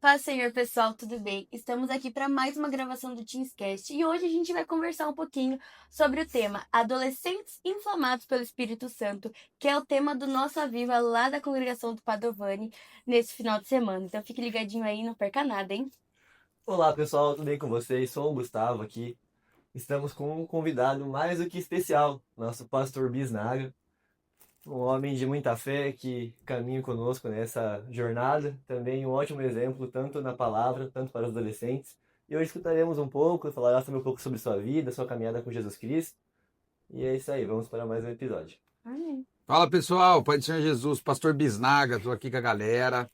Paz, Senhor, pessoal, tudo bem? Estamos aqui para mais uma gravação do Teenscast e hoje a gente vai conversar um pouquinho sobre o tema Adolescentes Inflamados pelo Espírito Santo, que é o tema do nosso Aviva lá da congregação do Padovani nesse final de semana. Então fique ligadinho aí, não perca nada, hein? Olá pessoal, tudo bem com vocês? Sou o Gustavo aqui. Estamos com um convidado mais do que especial, nosso pastor Bisnaga, um homem de muita fé que caminha conosco nessa jornada, também um ótimo exemplo tanto na palavra, tanto para os adolescentes. E hoje escutaremos um pouco, falará também um pouco sobre sua vida, sua caminhada com Jesus Cristo. E é isso aí, vamos para mais um episódio. Amém. Fala pessoal, Pai do Senhor Jesus, Pastor Bisnaga, estou aqui com a galera,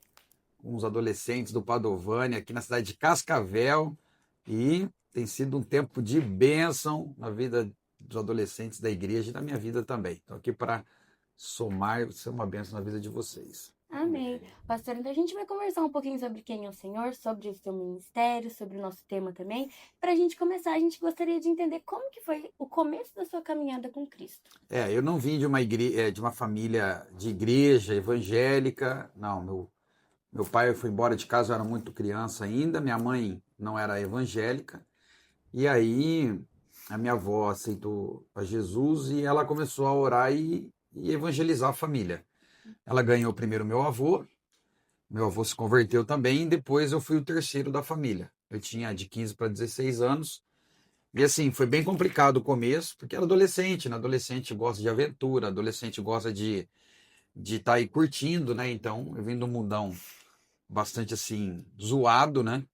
com os adolescentes do Padovani, aqui na cidade de Cascavel, e tem sido um tempo de bênção na vida dos adolescentes da igreja e na minha vida também. Estou aqui para somar, ser uma bênção na vida de vocês. Amém. Pastor, então a gente vai conversar um pouquinho sobre quem é o Senhor, sobre o seu ministério, sobre o nosso tema também. Para a gente começar, a gente gostaria de entender como que foi o começo da sua caminhada com Cristo. Eu não vim de uma de uma família de igreja evangélica, não, meu pai foi embora de casa, eu era muito criança ainda, minha mãe não era evangélica. E aí a minha avó aceitou a Jesus e ela começou a orar e evangelizar a família. Ela ganhou primeiro meu avô se converteu também, e depois eu fui o terceiro da família. Eu tinha de 15 para 16 anos. E assim, foi bem complicado o começo, porque era adolescente, né? Adolescente gosta de aventura, adolescente gosta de estar aí curtindo, né? Então, eu vim de um mundão bastante assim, zoado, né?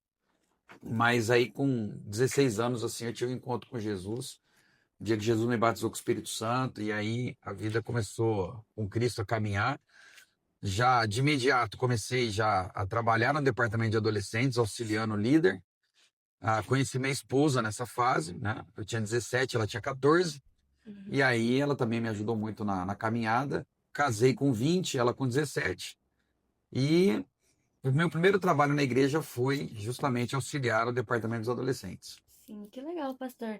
Mas aí com 16 anos, assim, eu tive um encontro com Jesus. O dia que Jesus me batizou com o Espírito Santo, e aí a vida começou com Cristo a caminhar. Já de imediato comecei já a trabalhar no departamento de adolescentes, auxiliando o líder. Conheci minha esposa nessa fase, né? Eu tinha 17, ela tinha 14. Uhum. E aí ela também me ajudou muito na caminhada. Casei com 20, ela com 17. E o meu primeiro trabalho na igreja foi justamente auxiliar o departamento dos adolescentes. Sim, que legal, pastor.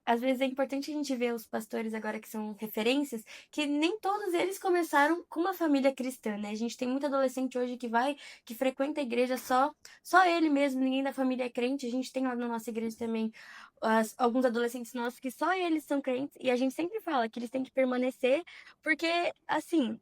Às vezes é importante a gente ver os pastores agora que são referências, que nem todos eles começaram com uma família cristã, né? A gente tem muito adolescente hoje que frequenta a igreja só ele mesmo, ninguém da família é crente. A gente tem lá na nossa igreja também alguns adolescentes nossos que só eles são crentes, e a gente sempre fala que eles têm que permanecer, porque, assim,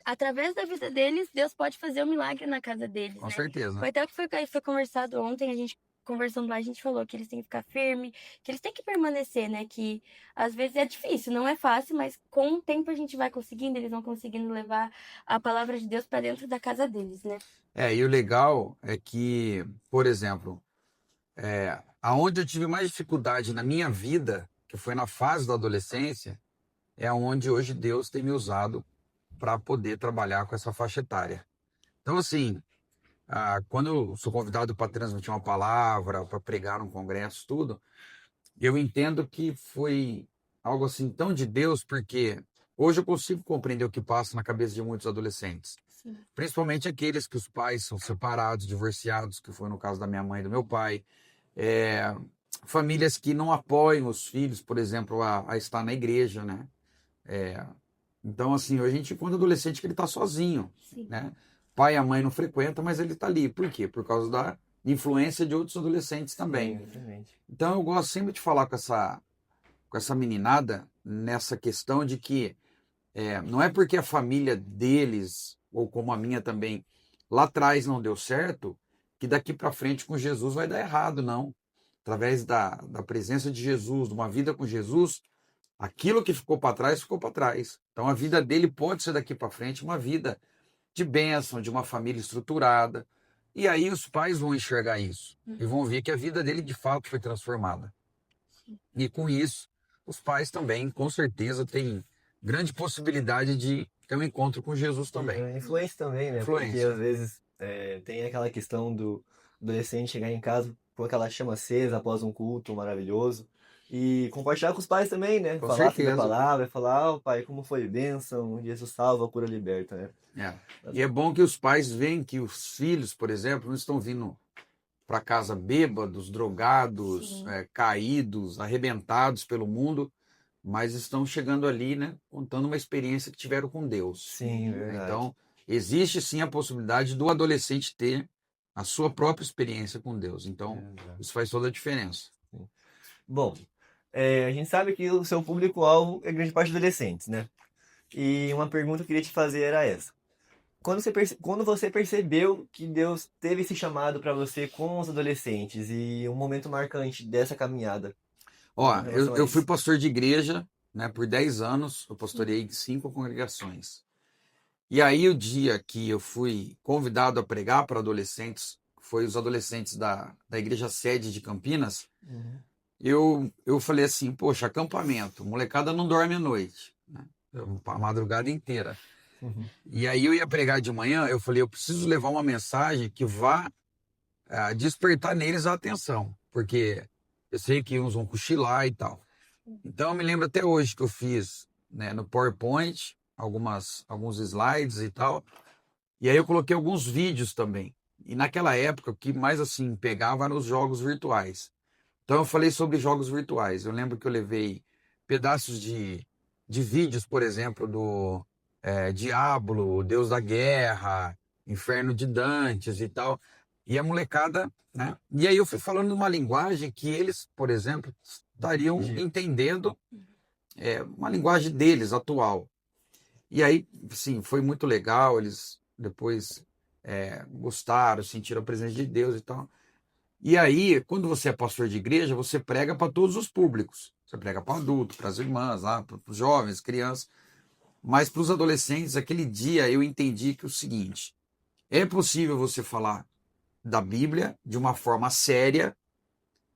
através da vida deles, Deus pode fazer um milagre na casa deles, Com né? certeza. Foi até o que foi conversado ontem, a gente conversando lá, a gente falou que eles têm que ficar firme, que eles têm que permanecer, né? Que às vezes é difícil, não é fácil, mas com o tempo a gente vai conseguindo, eles vão conseguindo levar a palavra de Deus para dentro da casa deles, né? E o legal é que, por exemplo, aonde eu tive mais dificuldade na minha vida, que foi na fase da adolescência, é onde hoje Deus tem me usado para poder trabalhar com essa faixa etária. Então, assim, quando eu sou convidado para transmitir uma palavra, para pregar num congresso, tudo, eu entendo que foi algo assim tão de Deus, porque hoje eu consigo compreender o que passa na cabeça de muitos adolescentes. Sim. Principalmente aqueles que os pais são separados, divorciados, que foi no caso da minha mãe e do meu pai. É, famílias que não apoiam os filhos, por exemplo, a estar na igreja, né? Então, assim, hoje a gente encontra adolescente que ele está sozinho, Sim. né? Pai e a mãe não frequentam, mas ele está ali. Por quê? Por causa da influência de outros adolescentes Sim, também. exatamente. Então, eu gosto sempre de falar com essa meninada nessa questão de que não é porque a família deles, ou como a minha também, lá atrás não deu certo, que daqui para frente com Jesus vai dar errado, não. Através da presença de Jesus, de uma vida com Jesus, aquilo que ficou para trás, ficou para trás. Então a vida dele pode ser daqui para frente uma vida de bênção, de uma família estruturada. E aí os pais vão enxergar isso e vão ver que a vida dele de fato foi transformada. Sim. E com isso, os pais também, com certeza, têm grande possibilidade de ter um encontro com Jesus E também. a influência também, né? Porque Influência. às vezes tem aquela questão do adolescente chegar em casa com aquela chama acesa após um culto maravilhoso e compartilhar com os pais também, né? Com Falar sobre a certeza. palavra, falar, pai, como foi bênção, Jesus salva, cura, liberta, né? É. Mas, E é bom que os pais veem que os filhos, por exemplo, não estão vindo para casa bêbados, drogados, Sim. caídos, arrebentados pelo mundo, mas estão chegando ali, né, contando uma experiência que tiveram com Deus. sim, Né? verdade. Então, existe sim a possibilidade do adolescente ter a sua própria experiência com Deus. Então, Exato. isso faz toda a diferença. Bom, a gente sabe que o seu público-alvo é grande parte de adolescentes, né? E uma pergunta que eu queria te fazer era essa. Quando você percebeu que Deus teve esse chamado para você com os adolescentes e um momento marcante dessa caminhada Ó, com relação a eu fui isso? pastor de igreja, né, por 10 anos, eu pastoreei 5 congregações. E aí, o dia que eu fui convidado a pregar para adolescentes, foi os adolescentes da igreja sede de Campinas, Uhum. eu falei assim, poxa, acampamento, molecada não dorme à noite, né? A madrugada inteira. Uhum. E aí eu ia pregar de manhã, eu falei, eu preciso levar uma mensagem que vá despertar neles a atenção, porque eu sei que uns vão cochilar e tal. Então eu me lembro até hoje que eu fiz, né, no PowerPoint, alguns slides e tal, e aí eu coloquei alguns vídeos também. E naquela época, o que mais assim pegava eram os jogos virtuais. Então eu falei sobre jogos virtuais. Eu lembro que eu levei pedaços de vídeos, por exemplo, do Diablo, o Deus da Guerra, Inferno de Dantes e tal. E a molecada, né? E aí eu fui falando uma linguagem que eles, por exemplo, estariam Entendi. entendendo, uma linguagem deles, atual. E aí, sim, foi muito legal. Eles depois gostaram, sentiram a presença de Deus e tal. E aí, quando você é pastor de igreja, você prega para todos os públicos. Você prega para adulto, para as irmãs, para os jovens, crianças. Mas para os adolescentes, aquele dia eu entendi que é o seguinte: é possível você falar da Bíblia de uma forma séria,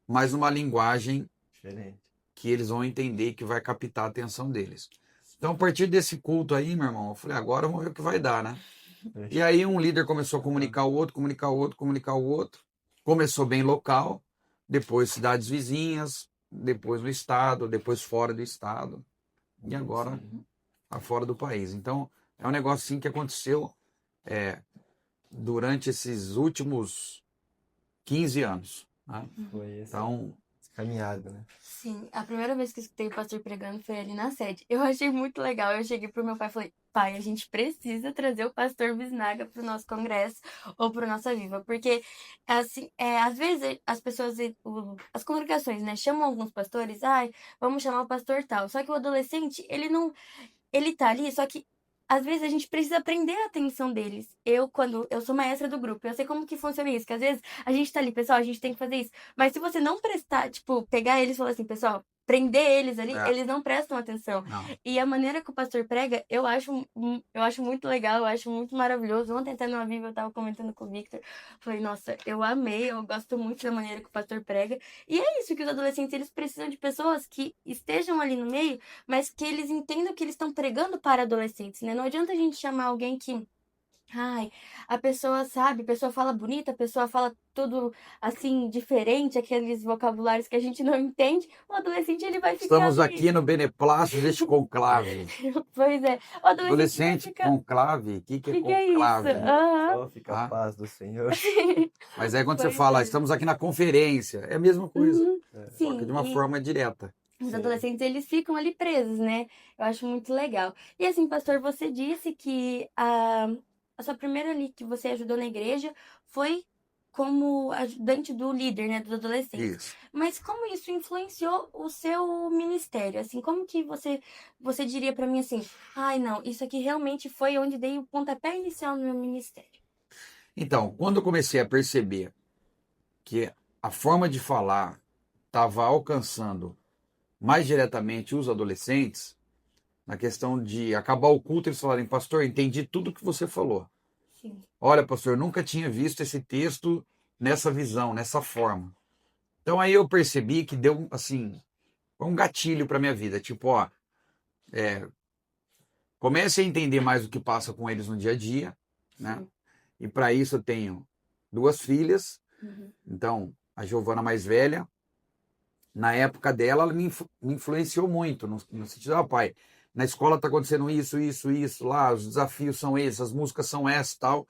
mas numa linguagem Diferente. que eles vão entender e que vai captar a atenção deles. Então, a partir desse culto aí, meu irmão, eu falei, agora vamos ver o que vai dar, né? E aí um líder começou a comunicar o outro, comunicar o outro, comunicar o outro. Começou bem local, depois cidades vizinhas, depois no estado, depois fora do estado e agora fora do país. Então é um negócio assim que aconteceu durante esses últimos 15 anos, né? Foi essa Então, caminhada, né? Sim, a primeira vez que eu escutei o pastor pregando foi ali na sede. Eu achei muito legal. Eu cheguei pro meu pai e falei: pai, a gente precisa trazer o pastor Bisnaga pro nosso congresso ou pro Nossa Viva. Porque, assim, às vezes as pessoas, as congregações, né, chamam alguns pastores, ai, vamos chamar o pastor tal. Só que o adolescente, ele não. Ele tá ali, só que às vezes a gente precisa prender a atenção deles. Quando eu sou maestra do grupo, eu sei como que funciona isso, que às vezes a gente tá ali, pessoal, a gente tem que fazer isso. Mas se você não prestar, tipo, pegar eles e falar assim, pessoal, prender eles ali, eles não prestam atenção. não. E a maneira que o pastor prega, eu acho muito legal, eu acho muito maravilhoso. Ontem até no Aviva eu tava comentando com o Victor, falei, nossa, eu amei, eu gosto muito da maneira que o pastor prega. E é isso que os adolescentes, eles precisam de pessoas que estejam ali no meio, mas que eles entendam que eles estão pregando para adolescentes, né? Não adianta a gente chamar alguém que, ai, a pessoa sabe, a pessoa fala bonita, a pessoa fala tudo assim, diferente, aqueles vocabulários que a gente não entende. O adolescente, ele vai ficar Estamos ali. aqui no Beneplácito deste conclave. Pois é, o adolescente vai Adolescente, ficar. conclave, o que O que é isso? conclave? Aham. Só fica a Ah, paz do Senhor. mas aí quando você Pois fala, é. estamos aqui na conferência, é a mesma coisa, Uhum. só que Sim, de uma e forma direta. os Sim. adolescentes, eles ficam ali presos, né? Eu acho muito legal. E assim, pastor, você disse que a sua primeira ali que você ajudou na igreja foi como ajudante do líder, né, dos adolescentes. Isso. Mas como isso influenciou o seu ministério? Assim, como que você diria pra mim assim, ai, não, isso aqui realmente foi onde dei o pontapé inicial no meu ministério? Então, quando eu comecei a perceber que a forma de falar estava alcançando mais diretamente os adolescentes, na questão de acabar o culto, eles falarem, pastor, entendi tudo que você falou. Sim. Olha, pastor, eu nunca tinha visto esse texto nessa visão, nessa forma. Então aí eu percebi que deu, assim, um gatilho para minha vida. Tipo, ó, comece a entender mais o que passa com eles no dia a dia, né? Sim. E para isso eu tenho 2 filhas. Uhum. Então, a Giovana mais velha, na época dela, ela me influenciou muito, no sentido, pai, na escola está acontecendo isso, isso, isso, lá, os desafios são esses, as músicas são essas, tal.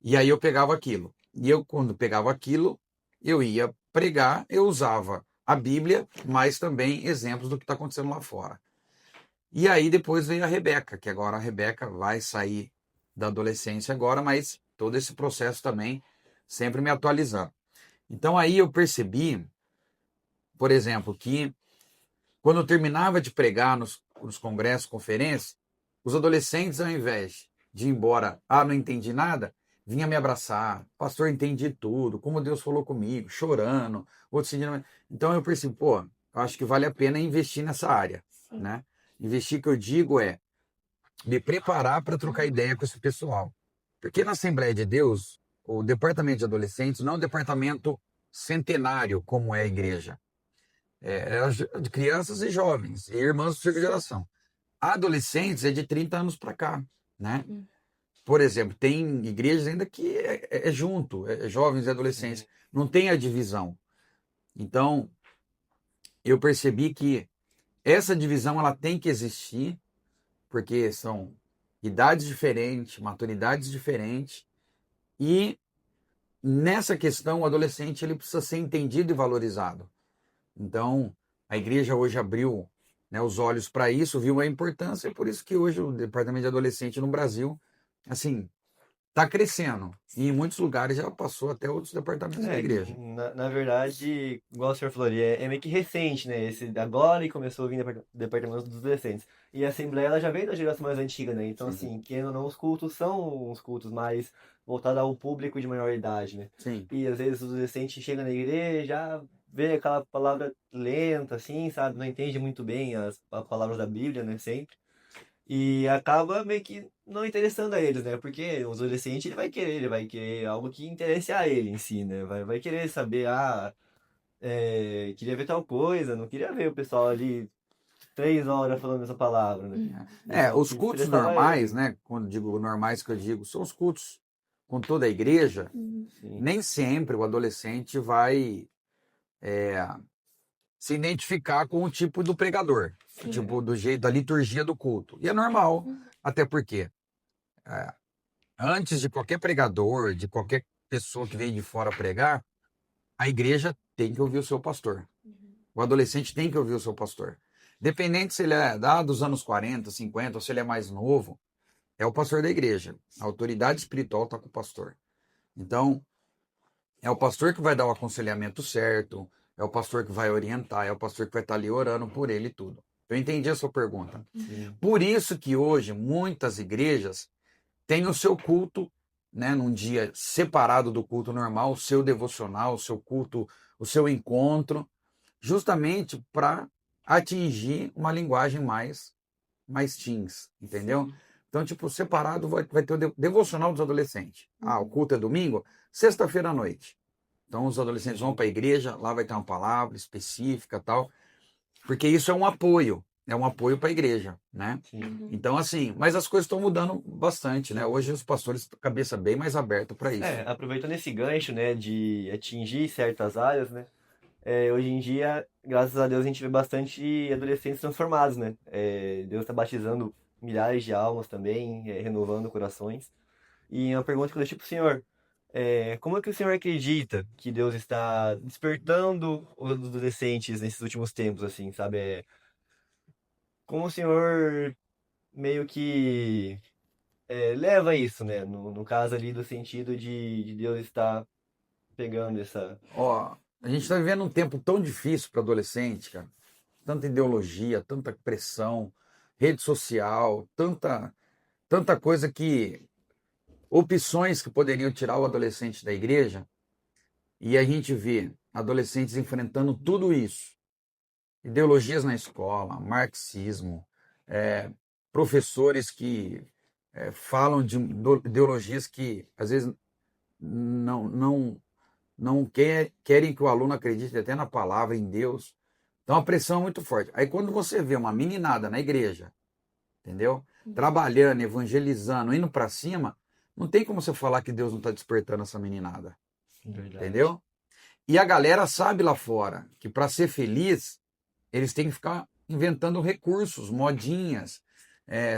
E aí eu pegava aquilo. E eu, quando pegava aquilo, eu ia pregar, eu usava a Bíblia, mas também exemplos do que está acontecendo lá fora. E aí depois veio a Rebeca, que agora a Rebeca vai sair da adolescência agora, mas todo esse processo também sempre me atualizando. Então aí eu percebi, por exemplo, que quando eu terminava de pregar nos congressos, conferências, os adolescentes, ao invés de ir embora, não entendi nada, vinha me abraçar, pastor, entendi tudo, como Deus falou comigo, chorando, outros sentindo. Então eu percebi, pô, eu acho que vale a pena investir nessa área, Sim. né? Investir, que eu digo, é me preparar para trocar ideia com esse pessoal. Porque na Assembleia de Deus, o departamento de adolescentes não é um departamento centenário, como é a igreja. É de crianças e jovens, e irmãos de terceira geração. Adolescentes é de 30 anos para cá, né? Hum. Por exemplo, tem igrejas ainda que é junto, jovens e adolescentes. Não tem a divisão. Então, eu percebi que essa divisão ela tem que existir, porque são idades diferentes, maturidades diferentes, e nessa questão o adolescente ele precisa ser entendido e valorizado. Então, a igreja hoje abriu, né, os olhos para isso, viu a importância, e por isso que hoje o departamento de adolescente no Brasil, assim, está crescendo. E em muitos lugares já passou até outros departamentos da igreja. Na verdade, igual o senhor falou ali, é meio que recente, né? Esse agora e começou a vir departamento dos adolescentes. E a Assembleia ela já veio da geração mais antiga, né? Então, Sim. assim, querendo ou não, os cultos são uns cultos mais voltados ao público de maior idade, né? Sim. E às vezes o adolescente chega na igreja, já vê aquela palavra lenta, assim, sabe? Não entende muito bem as palavras da Bíblia, né? Sempre. E acaba meio que não interessando a eles, né? Porque o adolescente ele vai querer algo que interesse a ele em si, né? Vai querer saber, queria ver tal coisa, não queria ver o pessoal ali 3 horas falando essa palavra, né? Isso Os que cultos interessava a ele. normais, né? Quando digo normais que eu digo, são os cultos com toda a igreja. Sim. Nem sempre o adolescente vai se identificar com o tipo do pregador, Sim. tipo do jeito da liturgia do culto. E é normal, até porque antes de qualquer pregador, de qualquer pessoa que vem de fora pregar, a igreja tem que ouvir o seu pastor. O adolescente tem que ouvir o seu pastor. Dependente se ele é dos anos 40, 50, ou se ele é mais novo, é o pastor da igreja. A autoridade espiritual está com o pastor. Então, é o pastor que vai dar o aconselhamento certo, é o pastor que vai orientar, é o pastor que vai estar ali orando por ele e tudo. Eu entendi a sua pergunta. Sim. Por isso que hoje muitas igrejas têm o seu culto, né, num dia separado do culto normal, o seu devocional, o seu culto, o seu encontro, justamente para atingir uma linguagem mais teens, entendeu? Então, tipo, separado vai ter o devocional dos adolescentes. O culto é domingo, sexta-feira à noite. Então, os adolescentes vão para a igreja, lá vai ter uma palavra específica tal, porque isso é um apoio para a igreja, né? Sim. Então, assim, mas as coisas estão mudando bastante, né? Hoje os pastores estão com a cabeça bem mais aberta para isso. Aproveitando esse gancho, né, de atingir certas áreas, né? Hoje em dia, graças a Deus, a gente vê bastante adolescentes transformados, né? Deus está batizando milhares de almas também, renovando corações. E uma pergunta que eu deixei para o senhor: como é que o senhor acredita que Deus está despertando os adolescentes nesses últimos tempos, assim, sabe? Como o senhor meio que leva isso, né? No caso ali do sentido de Deus estar pegando essa. Ó, a gente está vivendo um tempo tão difícil para adolescente, cara. Tanta ideologia, tanta pressão, rede social, tanta coisa opções que poderiam tirar o adolescente da igreja, e a gente vê adolescentes enfrentando tudo isso. Ideologias na escola, marxismo, professores que falam de ideologias que às vezes não querem que o aluno acredite até na palavra, em Deus. Então a pressão é muito forte. Aí quando você vê uma meninada na igreja, entendeu? Trabalhando, evangelizando, indo para cima, não tem como você falar que Deus não está despertando essa meninada. Verdade. Entendeu? E a galera sabe lá fora que para ser feliz, eles têm que ficar inventando recursos, modinhas,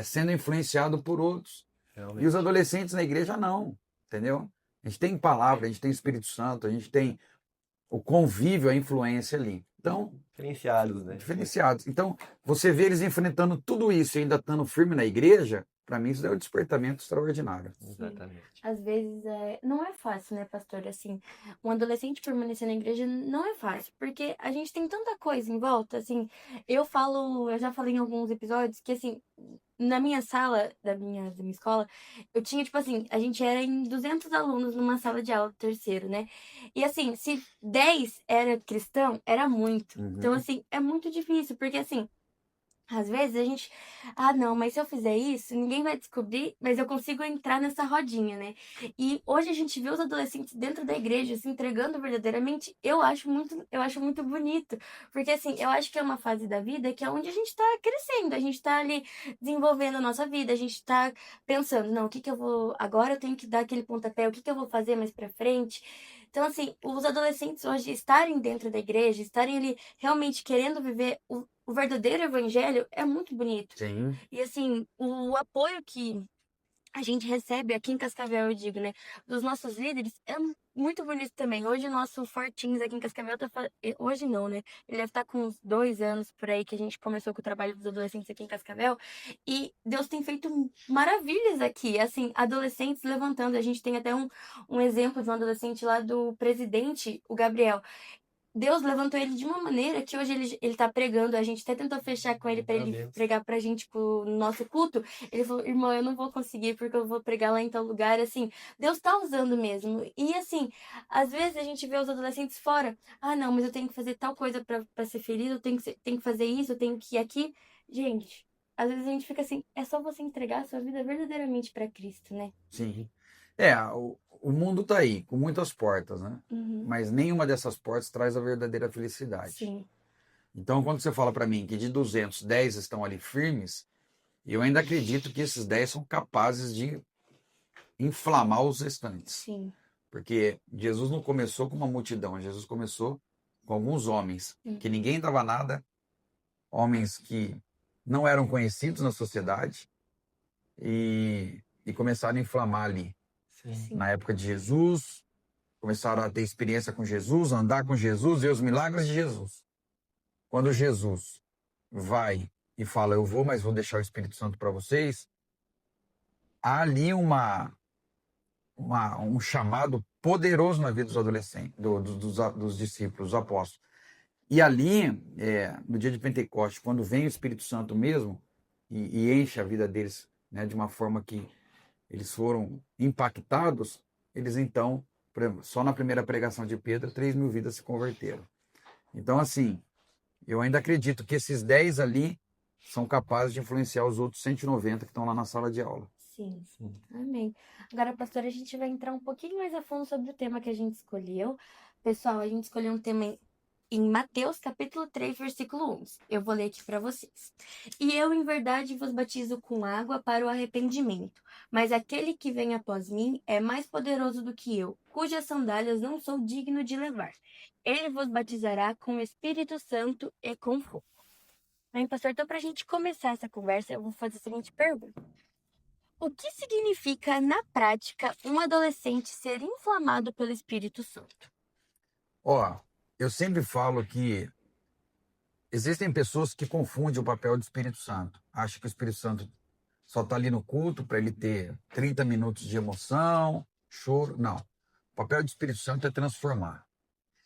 sendo influenciado por outros. Realmente. E os adolescentes na igreja não, entendeu? A gente tem palavra, a gente tem Espírito Santo, a gente tem o convívio, a influência ali. Então, Diferenciados, né? diferenciados. Então, você vê eles enfrentando tudo isso e ainda estando firme na igreja, para mim isso é um despertamento extraordinário. Exatamente. Às vezes não é fácil, né, pastor? Assim, um adolescente permanecer na igreja não é fácil, porque a gente tem tanta coisa em volta, assim, eu já falei em alguns episódios que, assim, na minha sala, da minha escola, eu tinha, tipo assim, a gente era em 200 alunos numa sala de aula, terceiro, né? E, assim, se 10 era cristão, era muito. Então, assim, é muito difícil, porque, assim, às vezes a gente, não, mas se eu fizer isso, ninguém vai descobrir, mas eu consigo entrar nessa rodinha, né? E hoje a gente vê os adolescentes dentro da igreja se entregando verdadeiramente, eu acho muito bonito, porque assim, eu acho que é uma fase da vida que é onde a gente tá crescendo, a gente tá ali desenvolvendo a nossa vida, a gente tá pensando, não, o que que eu vou, agora eu tenho que dar aquele pontapé, o que que eu vou fazer mais pra frente? Então, assim, os adolescentes hoje estarem dentro da igreja, estarem ali realmente querendo viver o verdadeiro evangelho é muito bonito. Sim. E assim, o apoio que a gente recebe aqui em Cascavel, eu digo, né, dos nossos líderes é muito bonito também. Hoje o nosso Fortins aqui em Cascavel hoje não, né? Ele deve estar com uns 2 anos por aí que a gente começou com o trabalho dos adolescentes aqui em Cascavel. E Deus tem feito maravilhas aqui, assim, adolescentes levantando. A gente tem até um exemplo de um adolescente lá do presidente, o Gabriel. Deus levantou ele de uma maneira que hoje ele tá pregando. A gente até tentou fechar com ele pra Meu ele Deus. pregar pra gente no nosso culto. Ele falou, irmão, eu não vou conseguir porque eu vou pregar lá em tal lugar. Assim, Deus tá usando mesmo. E assim, às vezes a gente vê os adolescentes fora. Não, mas eu tenho que fazer tal coisa pra ser feliz, tenho que fazer isso, eu tenho que ir aqui. Gente, às vezes a gente fica assim, é só você entregar a sua vida verdadeiramente pra Cristo, né? Sim. O mundo está aí, com muitas portas, né? Uhum. Mas nenhuma dessas portas traz a verdadeira felicidade. Sim. Então, quando você fala para mim que de 200, 10 estão ali firmes, eu ainda acredito que esses 10 são capazes de inflamar os restantes. Sim. Porque Jesus não começou com uma multidão, Jesus começou com alguns homens, que ninguém dava nada, homens que não eram conhecidos na sociedade, e começaram a inflamar ali. Sim. Na época de Jesus, começaram a ter experiência com Jesus, andar com Jesus, ver os milagres de Jesus. Quando Jesus vai e fala, eu vou, mas vou deixar o Espírito Santo para vocês, há ali um chamado poderoso na vida dos adolescentes, dos discípulos, dos apóstolos. E ali, no dia de Pentecostes, quando vem o Espírito Santo mesmo e enche a vida deles, né, de uma forma que eles foram impactados, eles então, por exemplo, só na primeira pregação de Pedro, 3.000 vidas se converteram. Então, assim, eu ainda acredito que esses 10 ali são capazes de influenciar os outros 190 que estão lá na sala de aula. Sim. Amém. Agora, pastora, a gente vai entrar um pouquinho mais a fundo sobre o tema que a gente escolheu. Pessoal, a gente escolheu um tema em Mateus capítulo 3, versículo 11. Eu vou ler aqui para vocês. E eu, em verdade, vos batizo com água para o arrependimento, mas aquele que vem após mim é mais poderoso do que eu, cujas sandálias não sou digno de levar. Ele vos batizará com o Espírito Santo e com fogo. Bem, pastor, então para a gente começar essa conversa, eu vou fazer a seguinte pergunta. O que significa, na prática, um adolescente ser inflamado pelo Espírito Santo? Eu sempre falo que existem pessoas que confundem o papel do Espírito Santo. Acham que o Espírito Santo só está ali no culto para ele ter 30 minutos de emoção, choro. Não. O papel do Espírito Santo é transformar.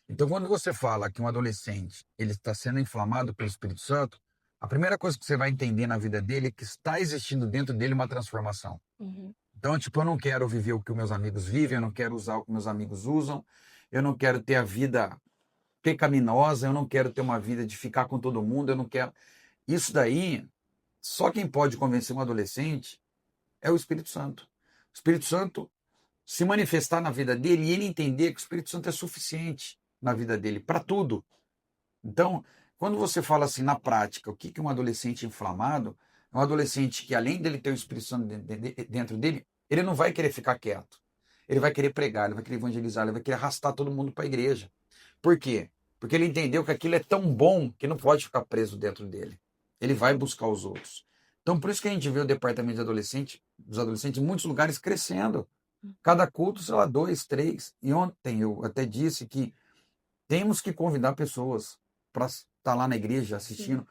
Então, quando você fala que um adolescente ele está sendo inflamado pelo Espírito Santo, a primeira coisa que você vai entender na vida dele é que está existindo dentro dele uma transformação. Então, tipo, eu não quero viver o que os meus amigos vivem, eu não quero usar o que meus amigos usam, eu não quero ter a vida pecaminosa, eu não quero ter uma vida de ficar com todo mundo, eu não quero... Isso daí, só quem pode convencer um adolescente é o Espírito Santo. O Espírito Santo se manifestar na vida dele e ele entender que o Espírito Santo é suficiente na vida dele, para tudo. Então, quando você fala assim, na prática, o que é um adolescente inflamado? É um adolescente que, além dele ter o Espírito Santo dentro dele, ele não vai querer ficar quieto. Ele vai querer pregar, ele vai querer evangelizar, ele vai querer arrastar todo mundo para a igreja. Por quê? Porque ele entendeu que aquilo é tão bom que não pode ficar preso dentro dele. Ele vai buscar os outros. Então, por isso que a gente vê o departamento dos adolescentes em muitos lugares crescendo. Cada culto, sei lá, 2, 3. E ontem eu até disse que temos que convidar pessoas para estar lá na igreja assistindo,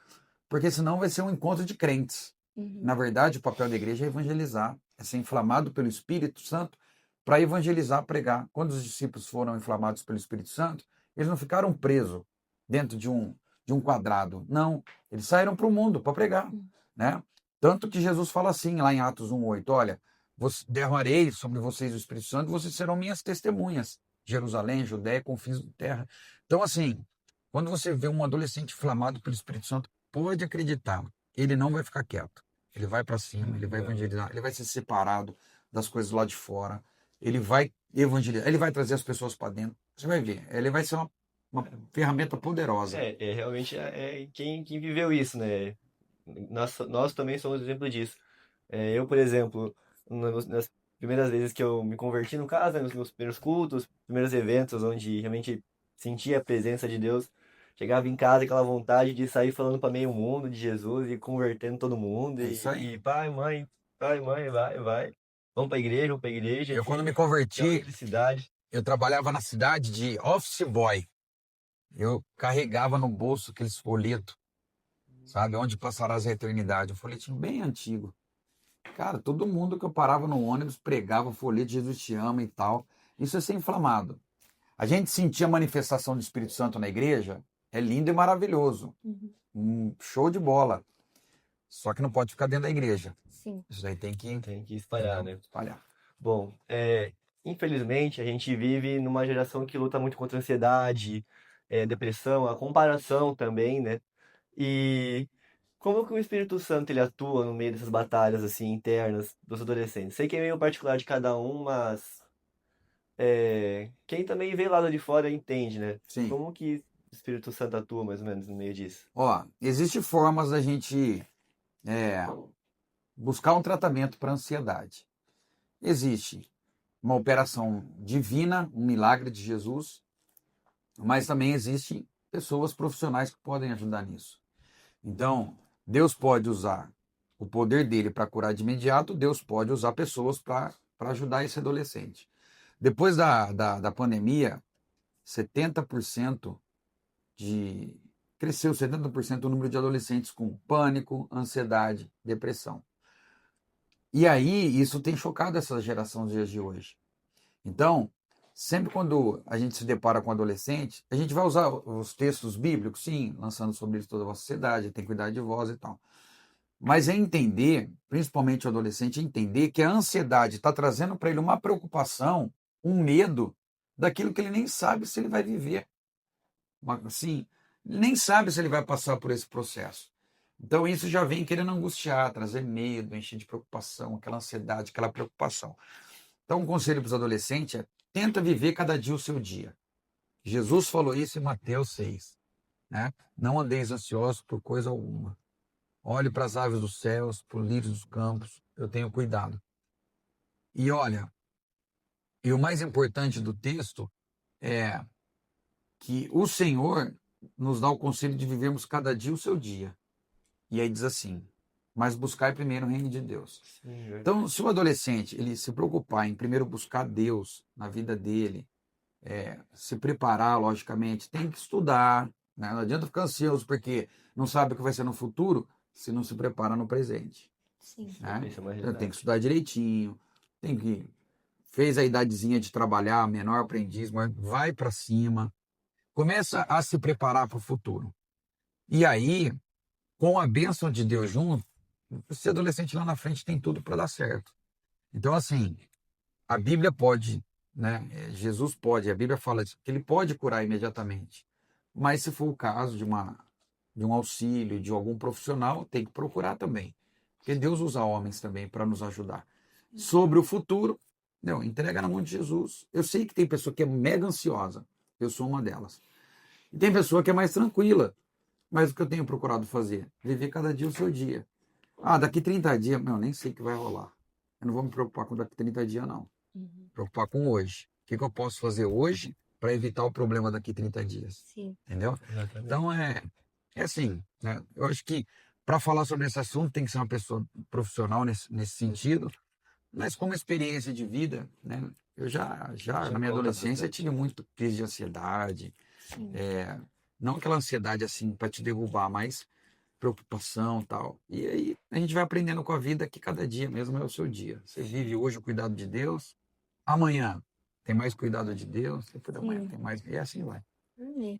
porque senão vai ser um encontro de crentes. Uhum. Na verdade, o papel da igreja é evangelizar, é ser inflamado pelo Espírito Santo para evangelizar, pregar. Quando os discípulos foram inflamados pelo Espírito Santo, eles não ficaram presos dentro de um quadrado. Não, eles saíram para o mundo para pregar, Hum. né? Tanto que Jesus fala assim, lá em Atos 1:8, olha, derramarei sobre vocês o Espírito Santo, vocês serão minhas testemunhas. Jerusalém, Judéia, confins da terra. Então, assim, quando você vê um adolescente inflamado pelo Espírito Santo, pode acreditar, ele não vai ficar quieto. Ele vai para cima, ele vai evangelizar, ele vai ser separado das coisas lá de fora, ele vai evangelizar, ele vai trazer as pessoas para dentro. Você vai ver, ele vai ser uma ferramenta poderosa. Realmente quem viveu isso, né? Nós também somos exemplo disso. Eu, por exemplo, nas primeiras vezes que eu me converti, no caso, né, nos meus primeiros cultos, primeiros eventos onde realmente sentia a presença de Deus, chegava em casa aquela vontade de sair falando para meio mundo de Jesus e convertendo todo mundo É isso aí. e pai, mãe, vai, vamos pra igreja, Eu, quando me aquela converti, felicidade. eu trabalhava na cidade de office boy. Eu carregava no bolso aqueles folhetos, sabe? Onde passarás a eternidade. Um folhetinho bem antigo. Cara, todo mundo que eu parava no ônibus pregava folheto Jesus te ama e tal. Isso é ser inflamado. A gente sentir a manifestação do Espírito Santo na igreja é lindo e maravilhoso. Uhum. Show de bola. Só que não pode ficar dentro da igreja. Sim. Isso daí tem que Tem que espalhar, entendeu? né? Espalhar. Bom, infelizmente a gente vive numa geração que luta muito contra a ansiedade, depressão, a comparação também, né? E como que o Espírito Santo ele atua no meio dessas batalhas assim internas dos adolescentes? Sei que é meio particular de cada um, mas quem também vê lá de fora entende, né? Sim. Como que o Espírito Santo atua mais ou menos no meio disso? Ó, existem formas da gente buscar um tratamento para ansiedade. Existe uma operação divina, um milagre de Jesus, mas também existem pessoas profissionais que podem ajudar nisso. Então, Deus pode usar o poder dele para curar de imediato, Deus pode usar pessoas para ajudar esse adolescente. Depois da pandemia, 70% cresceu 70% o número de adolescentes com pânico, ansiedade, depressão. E aí, isso tem chocado essa geração dos dias de hoje. Então, sempre quando a gente se depara com adolescente, a gente vai usar os textos bíblicos, sim, lançando sobre isso toda a vossa sociedade, tem que cuidar de vós e tal. Mas é entender, principalmente o adolescente, entender que a ansiedade está trazendo para ele uma preocupação, um medo daquilo que ele nem sabe se ele vai viver. Assim, nem sabe se ele vai passar por esse processo. Então isso já vem querendo angustiar, trazer medo, encher de preocupação, aquela ansiedade, aquela preocupação. Então um conselho para os adolescentes é: tenta viver cada dia o seu dia. Jesus falou isso em Mateus 6, né? Não andeis ansiosos por coisa alguma. Olhe para as aves dos céus, para os lírios dos campos, eu tenho cuidado. E olha, e o mais importante do texto é que o Senhor nos dá o conselho de vivermos cada dia o seu dia. E aí diz assim: mas buscai primeiro o reino de Deus. Sim, verdade. Então, se o adolescente ele se preocupar em primeiro buscar Deus na vida dele, se preparar, logicamente, tem que estudar, né? Não adianta ficar ansioso porque não sabe o que vai ser no futuro se não se prepara no presente. Sim. Né? Isso é uma Então, tem que realidade. estudar direitinho, fez a idadezinha de trabalhar, menor aprendiz, mas vai para cima, começa a se preparar para o futuro. E aí, com a bênção de Deus junto, esse adolescente lá na frente tem tudo para dar certo. Então, assim, a Bíblia pode, né? Jesus pode, a Bíblia fala que ele pode curar imediatamente. Mas se for o caso de um auxílio, de algum profissional, tem que procurar também. Porque Deus usa homens também para nos ajudar. Sobre o futuro, não, entrega na mão de Jesus. Eu sei que tem pessoa que é mega ansiosa. Eu sou uma delas. E tem pessoa que é mais tranquila. Mas o que eu tenho procurado fazer? Viver cada dia o seu dia. Ah, daqui 30 dias, meu, nem sei o que vai rolar. Eu não vou me preocupar com daqui 30 dias, não. Uhum. Preocupar com hoje. O que eu posso fazer hoje para evitar o problema daqui 30 dias? Sim. Entendeu? Exatamente. Então, é assim, né? Eu acho que para falar sobre esse assunto tem que ser uma pessoa profissional nesse sentido, mas como experiência de vida, né? Eu já na minha conta adolescência bastante. tive muito crise de ansiedade, Sim. não aquela ansiedade assim para te derrubar, mas preocupação e tal. E aí a gente vai aprendendo com a vida que cada dia mesmo é o seu dia. Você vive hoje o cuidado de Deus, amanhã tem mais cuidado de Deus, depois da manhã Sim. tem mais, e assim vai. Entendi.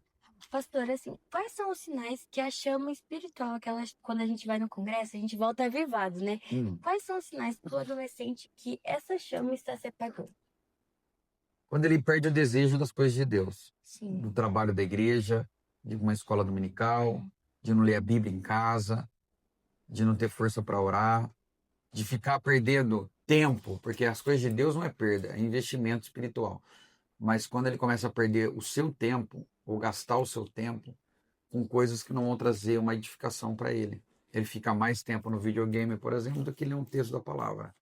Pastor, assim, quais são os sinais que a chama espiritual, quando a gente vai no congresso, a gente volta avivado, né? Quais são os sinais pro adolescente que essa chama está se apagando? Quando ele perde o desejo das coisas de Deus, Sim. do trabalho da igreja, de uma escola dominical, de não ler a Bíblia em casa, de não ter força para orar, de ficar perdendo tempo, porque as coisas de Deus não é perda, é investimento espiritual. Mas quando ele começa a perder o seu tempo, ou gastar o seu tempo, com coisas que não vão trazer uma edificação para ele. Ele fica mais tempo no videogame, por exemplo, do que ler um texto da palavra.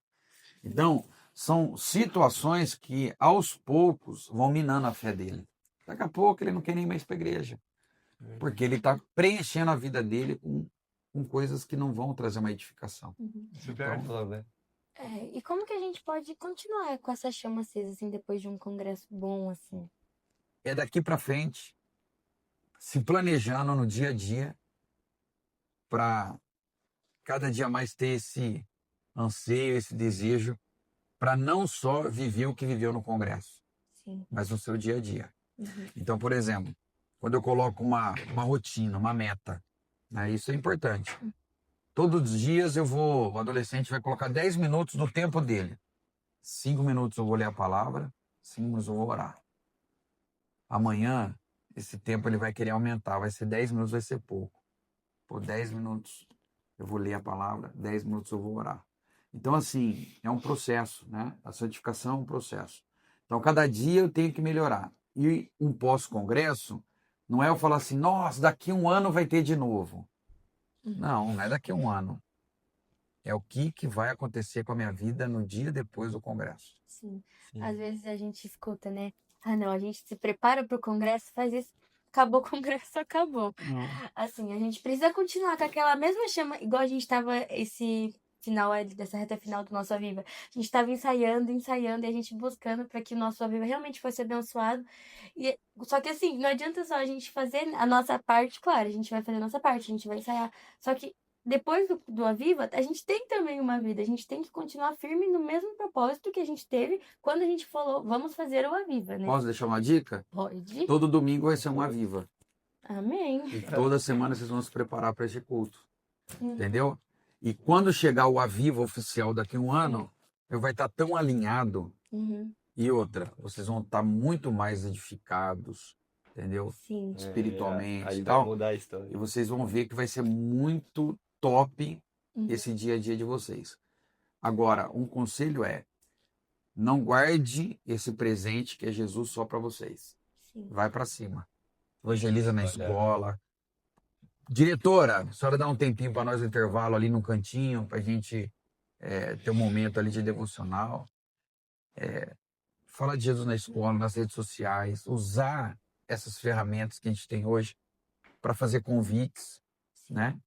Então, são situações que, aos poucos, vão minando a fé dele. Daqui a pouco ele não quer nem mais para a igreja, porque ele está preenchendo a vida dele com coisas que não vão trazer uma edificação. Super Então, né? E como que a gente pode continuar com essa chama acesa, assim, depois de um congresso bom, assim? é daqui para frente, se planejando no dia a dia, para cada dia mais ter esse anseio, esse desejo, para não só viver o que viveu no congresso, Sim. mas no seu dia a dia. Uhum. Então, por exemplo, quando eu coloco uma rotina, uma meta, né, isso é importante. Todos os dias o adolescente vai colocar 10 minutos do tempo dele. 5 minutos eu vou ler a palavra, 5 minutos eu vou orar. Amanhã, esse tempo ele vai querer aumentar, vai ser 10 minutos, vai ser pouco. Por 10 minutos eu vou ler a palavra, 10 minutos eu vou orar. Então, assim, é um processo, né? A santificação é um processo. Então, cada dia eu tenho que melhorar. E um pós-congresso, não é eu falar assim, nossa, daqui a um ano vai ter de novo. Não é daqui a um ano. É o que vai acontecer com a minha vida no dia depois do congresso. Sim. Sim. Às vezes a gente escuta, né? Ah, não, a gente se prepara para o congresso, faz isso, acabou o congresso, acabou. Assim, a gente precisa continuar com aquela mesma chama, igual a gente estava esse final, dessa reta final do nosso Aviva. A gente estava ensaiando, e a gente buscando para que o nosso Aviva realmente fosse abençoado. Só que assim, não adianta só a gente fazer a nossa parte, claro, a gente vai fazer a nossa parte, a gente vai ensaiar. Só que depois do Aviva, a gente tem também uma vida, a gente tem que continuar firme no mesmo propósito que a gente teve quando a gente falou, vamos fazer o Aviva, né? Posso deixar uma dica? Pode. Todo domingo vai ser uma viva. Amém. E toda semana vocês vão se preparar para esse culto. Entendeu? E quando chegar o Aviva oficial daqui a um ano, eu vai estar tão alinhado. Uhum. E outra, vocês vão estar muito mais edificados, entendeu? Sim. Espiritualmente Aí e vai tal. mudar a história. E vocês vão ver que vai ser muito top esse dia a dia de vocês. Agora, um conselho é: não guarde esse presente que é Jesus só para vocês. Sim. Vai para cima. Evangeliza na escola. Diretora, a senhora dá um tempinho para nós no intervalo ali no cantinho, para a gente ter um momento ali de devocional. Falar de Jesus na escola, nas redes sociais, usar essas ferramentas que a gente tem hoje para fazer convites, né?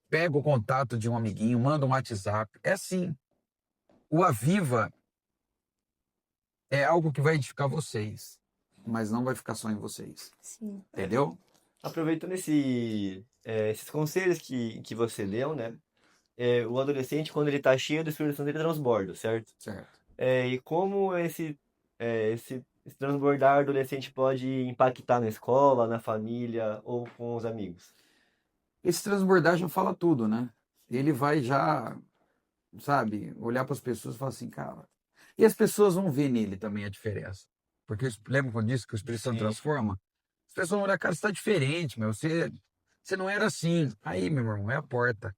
Pega o contato de um amiguinho, manda um WhatsApp. É assim, o Aviva é algo que vai edificar vocês, mas não vai ficar só em vocês. Sim. Entendeu? Aproveitando esses conselhos que você deu, né? O adolescente, quando ele está cheio do Espírito Santo, ele transborda, certo? Certo. E como esse transbordar adolescente pode impactar na escola, na família ou com os amigos? Esse transbordar já fala tudo, né? Ele vai já, sabe, olhar para as pessoas e falar assim, cara. E as pessoas vão ver nele também a diferença. Porque lembra quando eu disse que o Espírito Santo transforma? As pessoas vão olhar, cara, você está diferente, meu. Você não era assim. Aí, meu irmão, é a porta.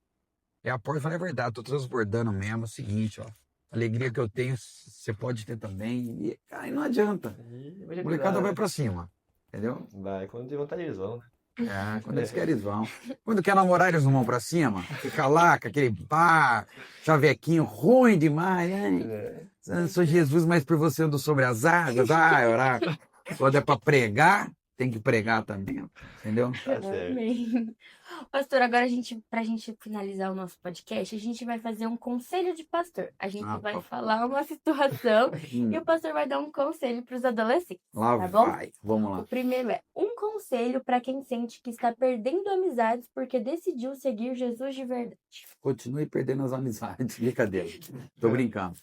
É a porta, fala, é verdade, estou transbordando mesmo. É o seguinte, ó. A alegria que eu tenho, você pode ter também. E aí não adianta. A molecada vai para cima. Entendeu? Vai, quando tem vontade eles vão, né? Quando eles querem, eles vão. Quando quer namorar, eles não vão pra cima. Fica lá com aquele pá, chavequinho ruim demais. Eu não sou Jesus, mas por você ando sobre as águas. Orar. Quando é pra pregar, tem que pregar também, entendeu? Tá certo. Amém. Pastor, agora pra gente finalizar o nosso podcast, a gente vai fazer um conselho de pastor. A gente vai pô. falar uma situação e o Hum, pastor vai dar um conselho para os adolescentes, Lá tá bom? vai, vamos O lá. primeiro é um conselho para quem sente que está perdendo amizades porque decidiu seguir Jesus de verdade. Continue perdendo as amizades, brincadeira, tô brincando.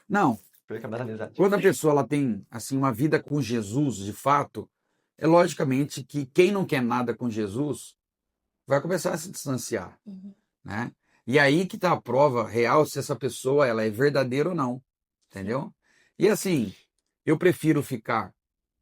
Não, Perca mais amizade. quando a pessoa ela tem assim uma vida com Jesus, de fato, é logicamente que quem não quer nada com Jesus vai começar a se distanciar, Uhum. né? E aí que tá a prova real se essa pessoa ela é verdadeira ou não, entendeu? E assim, eu prefiro ficar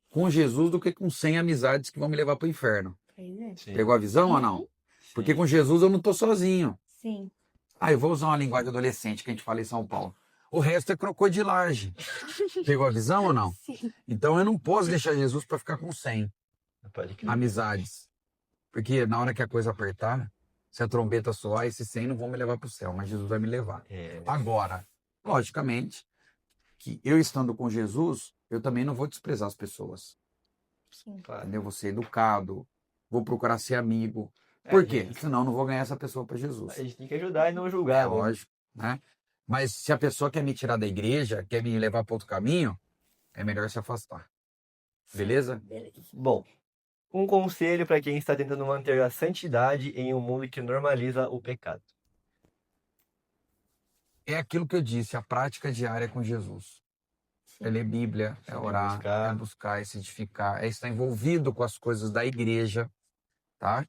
com Jesus do que com 100 amizades que vão me levar para o inferno. Pois é. Sim. Pegou a visão ou não? Porque com Jesus eu não tô sozinho. Sim. Ah, eu vou usar uma linguagem adolescente que a gente fala em São Paulo. O resto é crocodilagem. Pegou a visão ou não? Sim. Então eu não posso deixar Jesus para ficar com 100 Pode crer. amizades. Porque na hora que a coisa apertar, se a trombeta soar, esses 100 não vão me levar para o céu, mas Jesus vai me levar. É, Agora, logicamente, que eu estando com Jesus, eu também não vou desprezar as pessoas. Sim. claro. Entendeu? Vou ser educado, vou procurar ser amigo. É, Por quê? gente, Senão eu não vou ganhar essa pessoa para Jesus. a gente tem que ajudar e não É julgar, né? lógico, né? Mas se a pessoa quer me tirar da igreja, quer me levar para outro caminho, é melhor se afastar. Beleza? Beleza. Bom, um conselho para quem está tentando manter a santidade em um mundo que normaliza o pecado. É aquilo que eu disse, a prática diária com Jesus. É ler Bíblia, é orar, buscar. é buscar, é se edificar, é estar envolvido com as coisas da igreja, tá?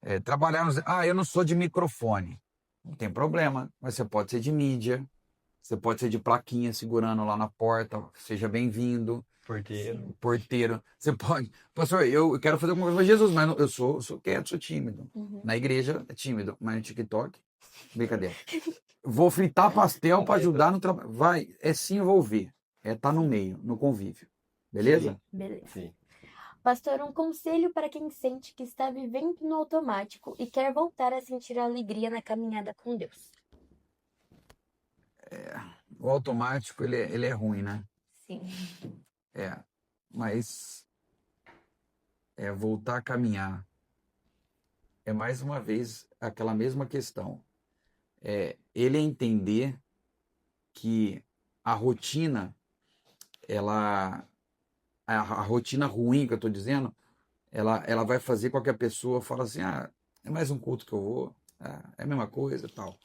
É, trabalhar nos... Ah, eu não sou de microfone. Não tem problema, mas você pode ser de mídia, você pode ser de plaquinha segurando lá na porta, seja bem-vindo, Porteiro. porteiro. Você pode... Pastor, eu quero fazer alguma coisa para Jesus, mas eu sou quieto, sou tímido. Uhum. Na igreja é tímido, mas no TikTok, brincadeira. Vou fritar pastel para ajudar no trabalho. Vai, é se envolver, é estar no meio, no convívio. Beleza? Beleza. Sim. Pastor, um conselho para quem sente que está vivendo no automático e quer voltar a sentir alegria na caminhada com Deus. O automático, ele é ruim, né? Sim. É, mas voltar a caminhar é mais uma vez aquela mesma questão. Ele entender que a rotina, a rotina ruim que eu estou dizendo, ela vai fazer com que a pessoa fale assim, ah, é mais um culto que eu vou, é a mesma coisa e tal.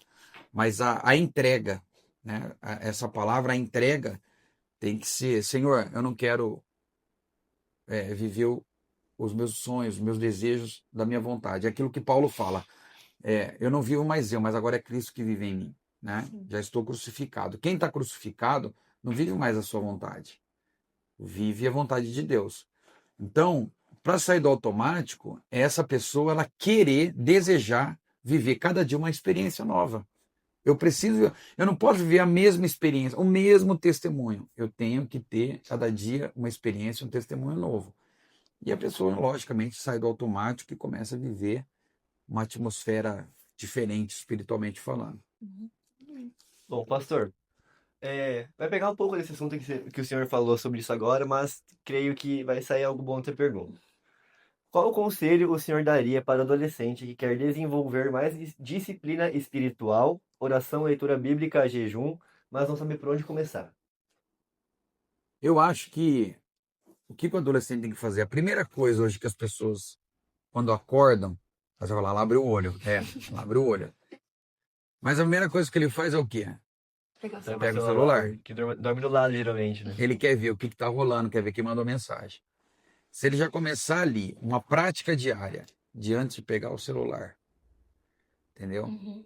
Mas a entrega, né? Essa palavra, a entrega, tem que ser, Senhor, eu não quero viver os meus sonhos, os meus desejos da minha vontade. É aquilo que Paulo fala. Eu não vivo mais eu, mas agora é Cristo que vive em mim. Né? Já estou crucificado. Quem está crucificado não vive mais a sua vontade. Vive a vontade de Deus. Então, para sair do automático, é essa pessoa ela querer, desejar viver cada dia uma experiência nova. Eu não posso viver a mesma experiência, o mesmo testemunho. Eu tenho que ter cada dia uma experiência, um testemunho novo. E a pessoa, logicamente, sai do automático e começa a viver uma atmosfera diferente, espiritualmente falando. Bom, pastor, vai pegar um pouco desse assunto que o senhor falou sobre isso agora, mas creio que vai sair algo bom da sua pergunta. Qual conselho o senhor daria para o adolescente que quer desenvolver mais disciplina espiritual, oração, leitura bíblica, jejum, mas não sabe por onde começar? Eu acho que o que o adolescente tem que fazer? A primeira coisa hoje que as pessoas, quando acordam, elas vão falar, lá abre o olho. Lá abre o olho. Mas a primeira coisa que ele faz é o quê? Pega o celular. Que dorme do lado, geralmente, né? Ele quer ver o que está rolando, quer ver quem mandou mensagem. Se ele já começar ali, uma prática diária, de antes de pegar o celular, entendeu? Uhum.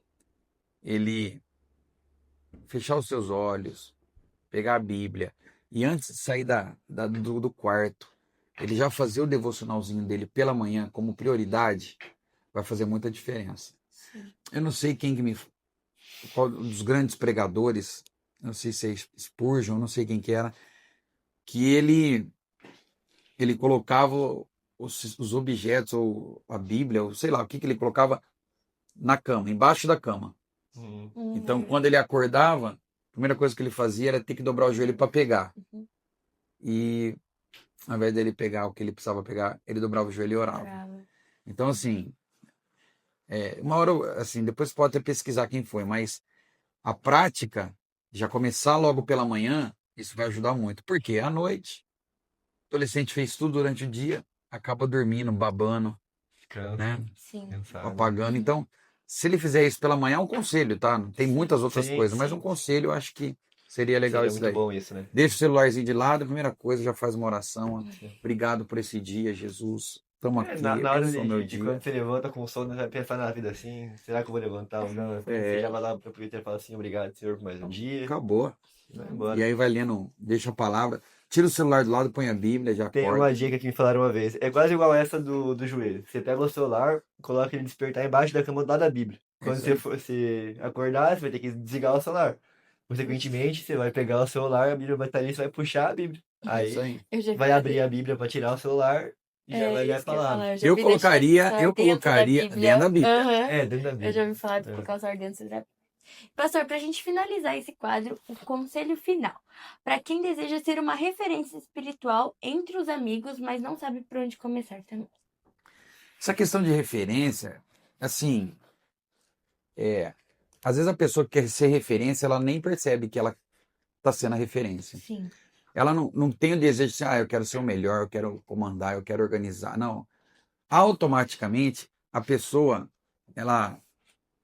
Ele fechar os seus olhos, pegar a Bíblia, e antes de sair do quarto, ele já fazer o devocionalzinho dele pela manhã como prioridade, vai fazer muita diferença. Sim. Eu não sei qual dos grandes pregadores, não sei se é Spurgeon, não sei quem que era, que ele colocava os objetos, ou a Bíblia, ou sei lá, o que ele colocava na cama, embaixo da cama. Então, quando ele acordava, a primeira coisa que ele fazia era ter que dobrar o joelho para pegar. E ao invés dele pegar o que ele precisava pegar, ele dobrava o joelho e orava. Brava. Então, assim, uma hora, assim, depois você pode até pesquisar quem foi, mas a prática, já começar logo pela manhã, isso vai ajudar muito. Porque à noite, o adolescente fez tudo durante o dia, acaba dormindo, babando, Cansa, né? Sim. cansado. Apagando. Então, se ele fizer isso pela manhã, é um conselho, tá? Tem muitas outras Sim, coisas, mas sim. um conselho eu acho que seria legal Seria isso muito daí. bom isso, né? Deixa o celularzinho de lado, a primeira coisa, já faz uma oração. Sim. Obrigado por esse dia, Jesus. Estamos aqui, Na hora abençoa meu de quando dia. você levanta com sono, você vai pensar na vida assim, será que eu vou levantar ou não? Você já vai lá pro Twitter e fala assim, obrigado, Senhor, por mais um dia. Acabou. E vai E embora. aí vai lendo, deixa a palavra, tira o celular do lado, põe a Bíblia, já Tem acorda. uma dica que me falaram uma vez. É quase igual essa do joelho. Você pega o celular, coloca ele despertar embaixo da cama do lado da Bíblia. Quando isso aí. você acordar, você vai ter que desligar o celular. Consequentemente, você vai pegar o celular, a Bíblia vai estar ali, você vai puxar a Bíblia. É isso Aí aí. Eu já vi vai abrir a Bíblia para tirar o celular e já vai ler a isso que eu ia palavra. falar. Eu já Eu vi deixar o colocaria celular dentro da dentro Bíblia. da Bíblia. Aham. Dentro da Eu Bíblia. já ouvi falar de É. colocar o celular dentro da Bíblia. Pastor, pra gente finalizar esse quadro, o conselho final. Pra quem deseja ser uma referência espiritual entre os amigos, mas não sabe por onde começar também. Essa questão de referência, assim, às vezes a pessoa que quer ser referência, ela nem percebe que ela está sendo a referência. Sim. Ela não tem o desejo de eu quero ser o melhor, eu quero comandar, eu quero organizar. Não. Automaticamente, a pessoa, ela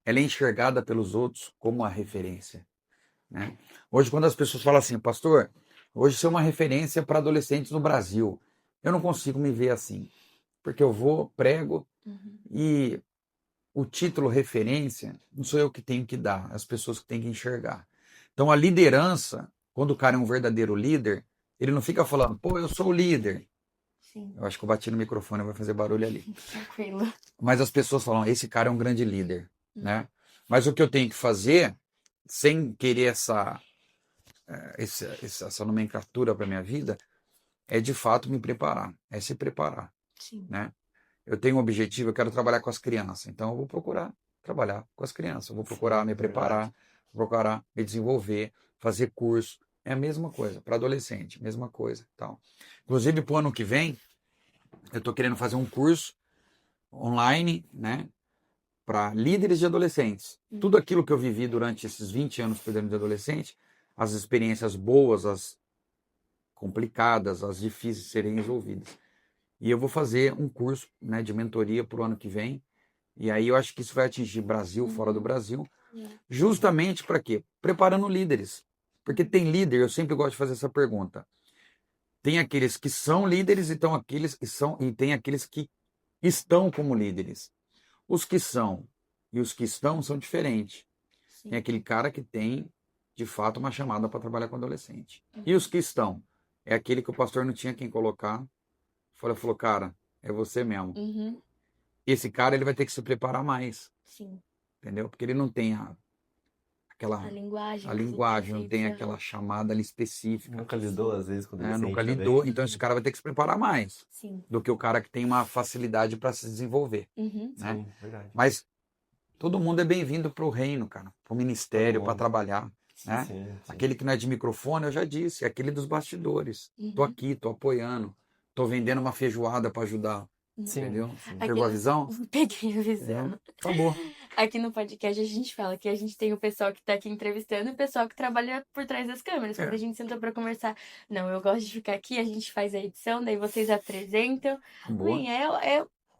é enxergada pelos outros como a referência, né? Hoje, quando as pessoas falam assim, pastor, hoje você é uma referência para adolescentes no Brasil. Eu não consigo me ver assim, porque eu vou, prego, e o título referência não sou eu que tenho que dar, as pessoas que têm que enxergar. Então, a liderança, quando o cara é um verdadeiro líder, ele não fica falando, pô, eu sou o líder. Sim. Eu acho que eu bati no microfone, vai fazer barulho ali. Tranquilo. Mas as pessoas falam, esse cara é um grande líder, né? Mas o que eu tenho que fazer, sem querer essa nomenclatura para minha vida, é de fato me preparar, é se preparar, Sim. né? Eu tenho um objetivo, eu quero trabalhar com as crianças, então eu vou procurar trabalhar com as crianças, eu vou procurar me preparar, vou procurar me desenvolver, fazer curso, é a mesma coisa, para adolescente, mesma coisa, tal. Inclusive, para o ano que vem, eu estou querendo fazer um curso online, né, para líderes de adolescentes. Tudo aquilo que eu vivi durante esses 20 anos cuidando de adolescente, as experiências boas, as complicadas, as difíceis de serem resolvidas. E eu vou fazer um curso, né, de mentoria para o ano que vem. E aí eu acho que isso vai atingir Brasil, fora do Brasil. Justamente para quê? Preparando líderes. Porque tem líder, eu sempre gosto de fazer essa pergunta. Tem aqueles que são líderes então aqueles que são, e tem aqueles que estão como líderes. Os que são e os que estão são diferentes. Sim. Tem aquele cara que tem, de fato, uma chamada para trabalhar com adolescente. E os que estão? É aquele que o pastor não tinha quem colocar. Falou, cara, é você mesmo. Esse cara ele vai ter que se preparar mais. Sim. Entendeu? Porque ele não tem A linguagem. a linguagem, não tem aquela chamada ali específica. Nunca lidou, às vezes, com adolescente Nunca também. lidou. Então esse cara vai ter que se preparar mais Sim. do que o cara que tem uma facilidade para se desenvolver. Né? Sim, verdade. Mas todo mundo é bem-vindo para o reino, cara, para o ministério, Todo para mundo. trabalhar. Né? Sim, sim. Aquele que não é de microfone, eu já disse, é aquele dos bastidores. Tô aqui, tô apoiando, tô vendendo uma feijoada para ajudar. Sim, Entendeu? sim. Pegou a visão? Peguei a visão. Acabou. Aqui no podcast a gente fala que a gente tem o pessoal que tá aqui entrevistando e o pessoal que trabalha por trás das câmeras. Quando a gente sentou pra conversar, não, eu gosto de ficar aqui, a gente faz a edição, daí vocês apresentam. Boa. Bem,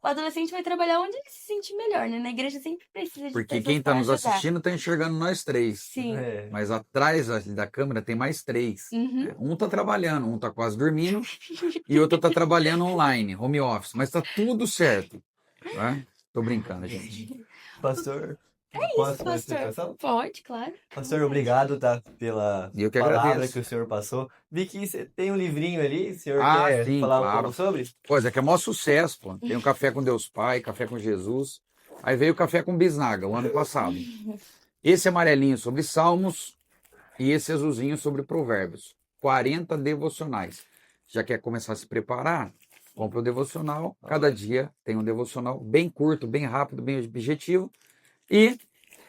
o adolescente vai trabalhar onde ele se sente melhor, né? Na igreja sempre precisa de Porque pessoas quem está pra nos ajudar. assistindo está enxergando nós três. Sim. É. Mas atrás da câmera tem mais três. né? Um está trabalhando, um está quase dormindo e outro está trabalhando online, home office. Mas está tudo certo. Né? Tô brincando, gente. Pastor, É posso isso, fazer a pastor. explicação? Pode, claro. Pastor, obrigado, tá? Pela Eu que palavra agradeço. que o senhor passou. Vi que você tem um livrinho ali, o senhor Ah, quer sim, falar um claro. pouco sobre? Pois é, que é o maior sucesso, pô. Tem o Café com Deus Pai, Café com Jesus. Aí veio o Café com Bisnaga, o ano passado. Esse amarelinho sobre Salmos e esse azulzinho sobre Provérbios. 40 devocionais. Já quer começar a se preparar? Compra o devocional. Cada dia tem um devocional bem curto, bem rápido, bem objetivo. E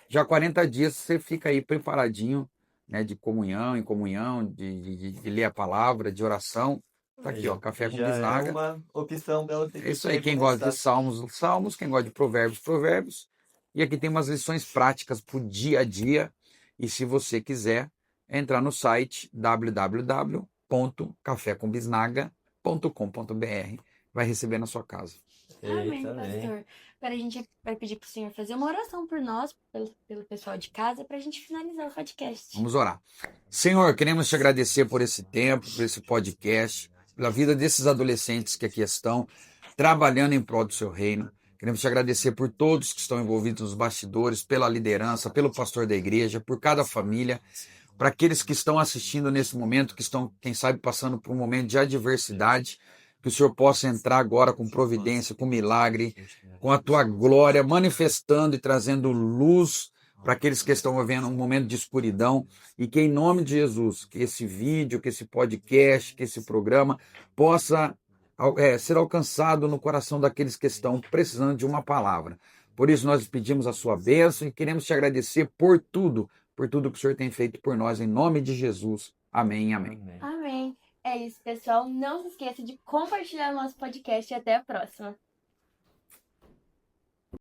já 40 dias você fica aí preparadinho, né, de comunhão em comunhão, de ler a palavra, de oração. Tá aqui, ó, Café com Já é Bisnaga. uma opção para você É que isso aí, quer quem gosta de começar. Salmos, Salmos, quem gosta de Provérbios, Provérbios. E aqui tem umas lições práticas para o dia a dia. E se você quiser, entrar no site www.cafécombisnaga.com.br. Vai receber na sua casa. Amém, Eita, bem. pastor. Agora a gente vai pedir pro senhor fazer uma oração por nós, pelo pessoal de casa, pra gente finalizar o podcast. Vamos orar. Senhor, queremos te agradecer por esse tempo, por esse podcast, pela vida desses adolescentes que aqui estão, trabalhando em prol do seu reino. Queremos te agradecer por todos que estão envolvidos nos bastidores, pela liderança, pelo pastor da igreja, por cada família, para aqueles que estão assistindo nesse momento, que estão, quem sabe, passando por um momento de adversidade, que o Senhor possa entrar agora com providência, com milagre, com a tua glória, manifestando e trazendo luz para aqueles que estão vivendo um momento de escuridão, e que em nome de Jesus, que esse vídeo, que esse podcast, que esse programa possa ser alcançado no coração daqueles que estão precisando de uma palavra. Por isso nós pedimos a sua bênção e queremos te agradecer por tudo que o Senhor tem feito por nós, em nome de Jesus. Amém, amém. Amém. É isso, pessoal. Não se esqueça de compartilhar o nosso podcast e até a próxima.